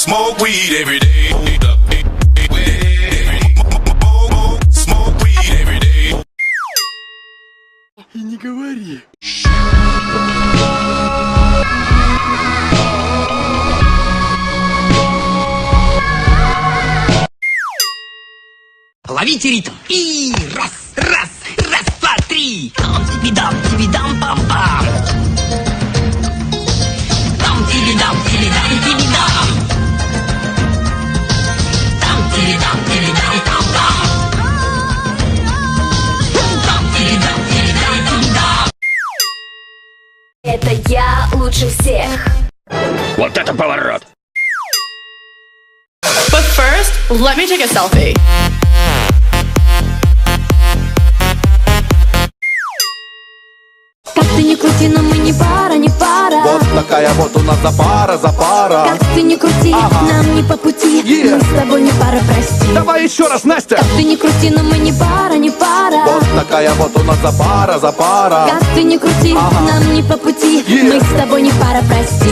Smoke weed every day. Smoke weed every day. И не говори. Ловите ритм. И раз, раз, раз, два, три. Там-ти-би-дам, ти-би-дам, пам-пам. Там-ти-би-дам, ти-би-дам, ти-би-дам. Там-ти-би-дам, ти-би-дам, пам-пам. Там-ти-би-дам, ти-би-дам, ти-би-дам. Это я лучше всех. Вот это поворот! But first, let me take a selfie. Как ты не крути, но мы не пара, не пара. Вот такая вот у нас запара. Как ты не крути, нам не по пути. Мы с тобой не пара, прости. Давай еще раз, Настя! Как ты не крути, но мы не пара, не пара. Вот такая вот у нас запара. Как ты не крути, нам не по пути. Мы с тобой не пара, прости.